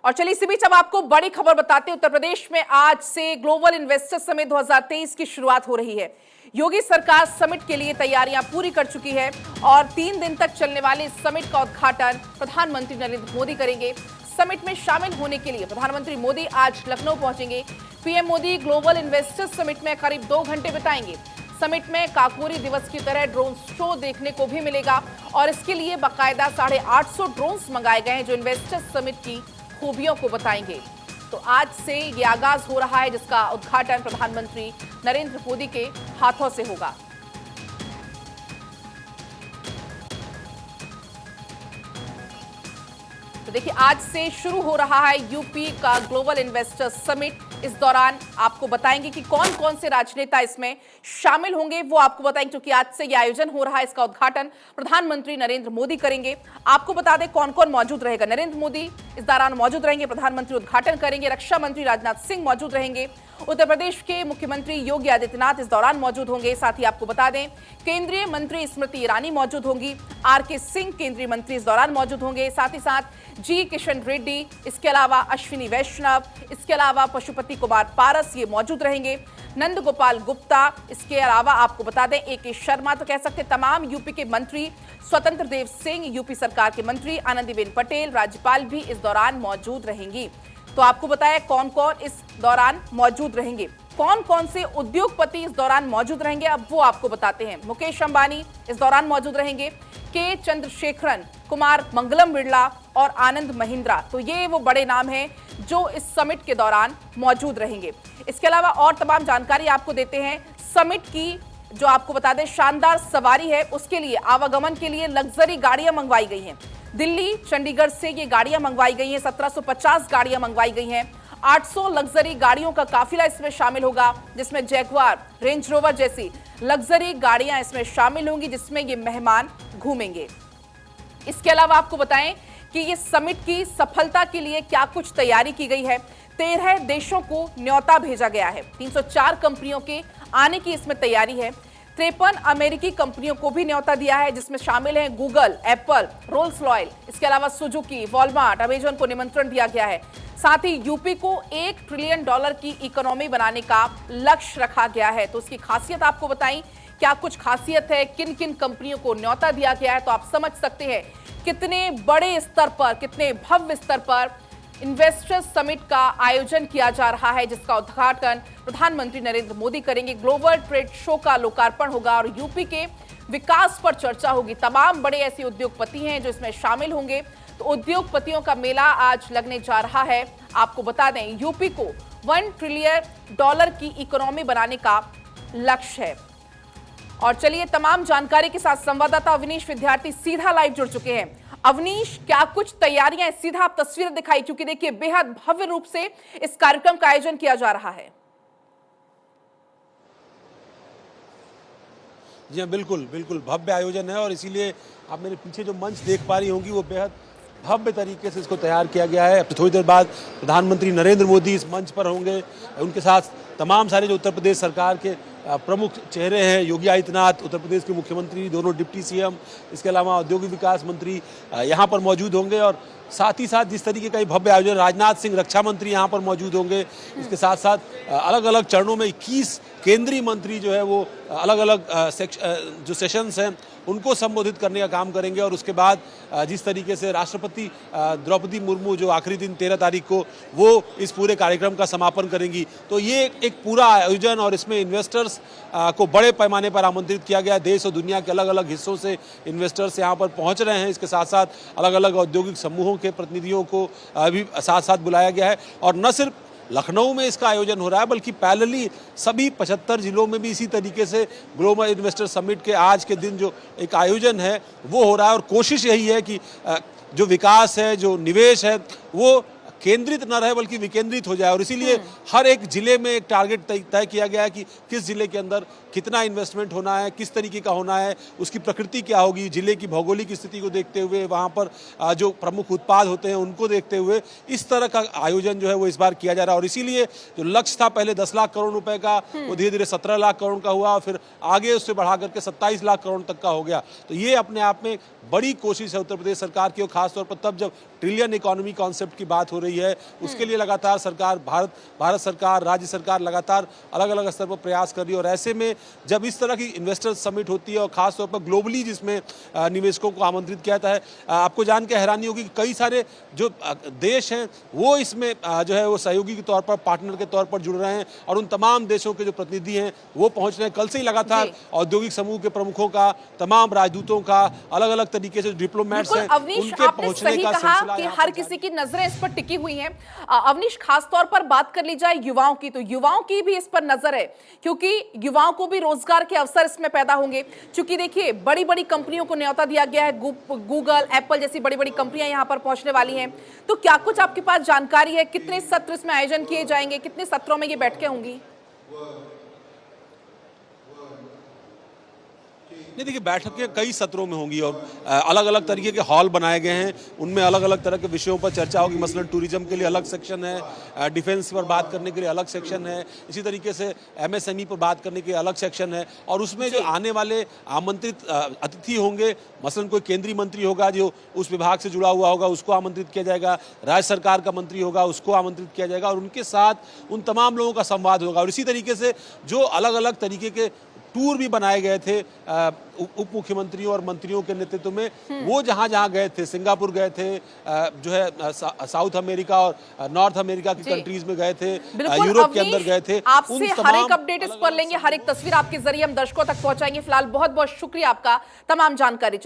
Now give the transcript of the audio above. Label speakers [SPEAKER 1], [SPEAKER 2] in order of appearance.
[SPEAKER 1] और चलिए इसी बीच अब आपको बड़ी खबर बताते हैं। उत्तर प्रदेश में आज से ग्लोबल इन्वेस्टर समिट 2023 की शुरुआत हो रही है। योगी सरकार समिट के लिए तैयारियां पूरी कर चुकी है और 3 दिन तक चलने वाले इस समिट का उद्घाटन प्रधानमंत्री नरेंद्र मोदी करेंगे। समिट में शामिल होने के लिए प्रधानमंत्री मोदी आज लखनऊ पहुंचेंगे। PM Modi global investor summit में करीब 2 घंटे बिताएंगे। समिट में काकोरी दिवस की तरह ड्रोन शो देखने को भी मिलेगा और इसके लिए बाकायदा 850 ड्रोन्स मंगाए गए हैं जो इन्वेस्टर्स समिट की खूबियों को बताएंगे। तो आज से ये आगाज हो रहा है जिसका उद्घाटन प्रधानमंत्री नरेंद्र मोदी के हाथों से होगा। तो देखिए आज से शुरू हो रहा है यूपी का ग्लोबल इन्वेस्टर समिट। इस दौरान आपको बताएंगे कि कौन कौन से राजनेता इसमें शामिल होंगे, वो आपको बताएंगे क्योंकि आज से यह आयोजन हो रहा है। इसका उद्घाटन प्रधानमंत्री नरेंद्र मोदी करेंगे। आपको बता दें कौन कौन मौजूद रहेगा। नरेंद्र मोदी इस दौरान मौजूद रहेंगे, प्रधानमंत्री उद्घाटन करेंगे, रक्षा मंत्री राजनाथ सिंह मौजूद रहेंगे, उत्तर प्रदेश के मुख्यमंत्री योगी आदित्यनाथ इस दौरान मौजूद होंगे। साथ ही आपको बता दें केंद्रीय मंत्री स्मृति ईरानी मौजूद होंगी, आरके सिंह केंद्रीय मंत्री इस दौरान मौजूद होंगे, साथ ही साथ जी किशन रेड्डी, इसके अलावा अश्विनी वैष्णव, इसके अलावा पशुपति कुमार पारस ये मौजूद रहेंगे, नंद गोपाल गुप्ता, इसके अलावा आपको बता दें AK शर्मा, तो कह सकते तमाम यूपी के मंत्री, स्वतंत्र देव सिंह यूपी सरकार के मंत्री, आनंदीबेन पटेल राज्यपाल भी इस दौरान मौजूद रहेंगी। तो आपको बताया कौन कौन इस दौरान मौजूद रहेंगे, कौन कौन से उद्योगपति इस दौरान मौजूद रहेंगे, अब वो आपको बताते हैं। मुकेश अंबानी इस दौरान मौजूद रहेंगे, के चंद्रशेखरन, कुमार मंगलम बिरला और आनंद महिंद्रा, तो ये वो बड़े नाम हैं जो इस समिट के दौरान मौजूद रहेंगे। इसके अलावा और तमाम जानकारी आपको देते हैं। समिट की जो आपको बता दें शानदार सवारी है उसके लिए आवागमन के लिए लग्जरी गाड़ियां मंगवाई गई हैं। दिल्ली चंडीगढ़ से ये गाड़ियां मंगवाई गई हैं, 1750 गाड़ियां मंगवाई गई हैं। 800 लग्जरी गाड़ियों का काफिला इसमें शामिल होगा जिसमें जैगुआर, रेंज रोवर जैसी लग्जरी गाड़ियां इसमें शामिल होंगी जिसमें ये मेहमान घूमेंगे। इसके अलावा आपको बताएं कि ये समिट की सफलता के लिए क्या कुछ तैयारी की गई है। 13 देशों को न्योता भेजा गया है, 304 कंपनियों के आने की इसमें तैयारी है। 53 अमेरिकी कंपनियों को भी न्योता दिया है जिसमें शामिल हैं गूगल, एप्पल, रोल्स रॉयल, इसके अलावा सुजुकी, वॉलमार्ट, अमेजन को निमंत्रण दिया गया है। साथ ही यूपी को $1 ट्रिलियन की इकोनॉमी बनाने का लक्ष्य रखा गया है। तो उसकी खासियत आपको बताई, क्या कुछ खासियत है, किन किन कंपनियों को न्योता दिया गया है, तो आप समझ सकते हैं कितने बड़े स्तर पर, कितने भव्य स्तर पर इन्वेस्टर्स समिट का आयोजन किया जा रहा है जिसका उद्घाटन प्रधानमंत्री नरेंद्र मोदी करेंगे। ग्लोबल ट्रेड शो का लोकार्पण होगा और यूपी के विकास पर चर्चा होगी। तमाम बड़े ऐसे उद्योगपति हैं जो इसमें शामिल होंगे। तो उद्योगपतियों का मेला आज लगने जा रहा है। आपको बता दें यूपी को $1 ट्रिलियन की इकोनॉमी बनाने का लक्ष्य है। और चलिए तमाम जानकारी के साथ संवाददाता अवनीश विद्यार्थी सीधा लाइव जुड़ चुके हैं। अवनीश, क्या कुछ तैयारियां, सीधा आप तस्वीरें दिखाई, क्योंकि देखिए बेहद भव्य रूप से इस कार्यक्रम का आयोजन किया जा रहा है।
[SPEAKER 2] जी हाँ, बिल्कुल बिल्कुल भव्य आयोजन है और इसीलिए आप मेरे पीछे जो मंच देख पा रही होंगी वो बेहद भव्य तरीके से इसको तैयार किया गया है। अब थोड़ी देर बाद प्रधानमंत्री नरेंद्र मोदी इस मंच पर होंगे, उनके साथ तमाम सारे जो उत्तर प्रदेश सरकार के प्रमुख चेहरे हैं, योगी आदित्यनाथ उत्तर प्रदेश के मुख्यमंत्री, दोनों डिप्टी CM, इसके अलावा औद्योगिक विकास मंत्री यहाँ पर मौजूद होंगे और साथ ही साथ जिस तरीके का ये भव्य आयोजन, राजनाथ सिंह रक्षा मंत्री यहाँ पर मौजूद होंगे। इसके साथ साथ अलग अलग चरणों में 21 केंद्रीय मंत्री जो है वो अलग अलग जो सेशंस हैं उनको संबोधित करने का काम करेंगे और उसके बाद जिस तरीके से राष्ट्रपति द्रौपदी मुर्मू जो आखिरी दिन 13 तारीख को वो इस पूरे कार्यक्रम का समापन करेंगी। तो ये एक पूरा आयोजन और इसमें इन्वेस्टर्स को बड़े पैमाने पर आमंत्रित किया गया। देश और दुनिया के अलग अलग हिस्सों से इन्वेस्टर्स यहाँ पर पहुँच रहे हैं। इसके साथ साथ अलग अलग औद्योगिक समूहों के प्रतिनिधियों को भी साथ साथ बुलाया गया है और न सिर्फ लखनऊ में इसका आयोजन हो रहा है बल्कि पैरेलली सभी 75 जिलों में भी इसी तरीके से ग्लोबल इन्वेस्टर समिट के आज के दिन जो एक आयोजन है वो हो रहा है और कोशिश यही है कि जो विकास है, जो निवेश है वो केंद्रित न रहे बल्कि विकेंद्रित हो जाए और इसीलिए हर एक जिले में एक टारगेट तय किया गया है कि किस जिले के अंदर कितना इन्वेस्टमेंट होना है, किस तरीके का होना है, उसकी प्रकृति क्या होगी, जिले की भौगोलिक स्थिति को देखते हुए, वहाँ पर जो प्रमुख उत्पाद होते हैं उनको देखते हुए इस तरह का आयोजन जो है वो इस बार किया जा रहा है। और इसीलिए जो लक्ष्य था पहले 10 लाख करोड़ रुपए का वो धीरे धीरे 17 लाख करोड़ का हुआ और फिर आगे उससे बढ़ा करके 27 लाख करोड़ तक का हो गया। तो ये अपने आप में बड़ी कोशिश है उत्तर प्रदेश सरकार की और खासतौर पर तब जब ट्रिलियन इकोनॉमी कॉन्सेप्ट की बात हो रही है। उसके लिए लगातार सरकार भारत सरकार, राज्य सरकार लगातार अलग अलग स्तर पर प्रयास कर रही है। और ऐसे में जब इस तरह की इन्वेस्टर समिट होती है और खासतौर पर ग्लोबली जिसमें निवेशकों को आमंत्रित किया जाता है, आपको जान के हैरानी होगी कि कई सारे जो देश हैं वो इसमें जो है वो सहयोगी के तौर पर, पार्टनर के तौर पर जुड़ रहे हैं और उन तमाम देशों के जो प्रतिनिधि हैं वो पहुंच रहे हैं। कल से ही लगातार औद्योगिक समूह के प्रमुखों का, तमाम राजदूतों का, अलग अलग तरीके से डिप्लोमेट्स हैं,
[SPEAKER 1] अवनीश,
[SPEAKER 2] उनके
[SPEAKER 1] आपने
[SPEAKER 2] पहुंचने
[SPEAKER 1] सही
[SPEAKER 2] का
[SPEAKER 1] कहा
[SPEAKER 2] सिलसिला
[SPEAKER 1] कि
[SPEAKER 2] यहाँ
[SPEAKER 1] हर
[SPEAKER 2] पर
[SPEAKER 1] किसी की नजरें इस पर टिकी हुई हैं। अवनीश, खास तौर पर बात कर ली जाए युवाओं की, तो युवाओं की भी इस पर नजर है, क्योंकि युवाओं को भी रोजगार के अवसर इसमें पैदा होंगे। चूंकि देखिए, बड़ी बड़ी कंपनियों को न्योता दिया गया है, गूगल, एप्पल जैसी बड़ी बड़ी कंपनियां यहां पर पहुंचने वाली हैं। तो क्या कुछ आपके पास जानकारी है, कितने सत्र इसमें आयोजन किए जाएंगे, कितने सत्रों में ये बैठकें होंगी?
[SPEAKER 2] नहीं, देखिए, बैठकें कई सत्रों में होंगी और अलग अलग तरीके के हॉल बनाए गए हैं। उनमें अलग अलग तरह के विषयों पर चर्चा होगी। मसलन टूरिज्म के लिए अलग सेक्शन है, डिफेंस पर बात करने के लिए अलग सेक्शन है, इसी तरीके से एमएसएमई पर बात करने के लिए अलग सेक्शन है। और उसमें जो आने वाले आमंत्रित अतिथि होंगे, मसलन कोई केंद्रीय मंत्री होगा जो उस विभाग से जुड़ा हुआ होगा, उसको आमंत्रित किया जाएगा। राज्य सरकार का मंत्री होगा, उसको आमंत्रित किया जाएगा और उनके साथ उन तमाम लोगों का संवाद होगा। और इसी तरीके से जो अलग अलग तरीके के टूर भी बनाए गए थे उप मुख्यमंत्रियों और मंत्रियों के नेतृत्व में, वो जहां जहां गए थे, सिंगापुर गए थे, जो है साउथ अमेरिका और नॉर्थ अमेरिका की कंट्रीज में गए थे, यूरोप के अंदर गए थे।
[SPEAKER 1] आपसे हर एक अपडेट इस पर लेंगे, हर एक तस्वीर आपके जरिए हम दर्शकों तक पहुंचाएंगे। फिलहाल बहुत बहुत शुक्रिया आपका तमाम जानकारी।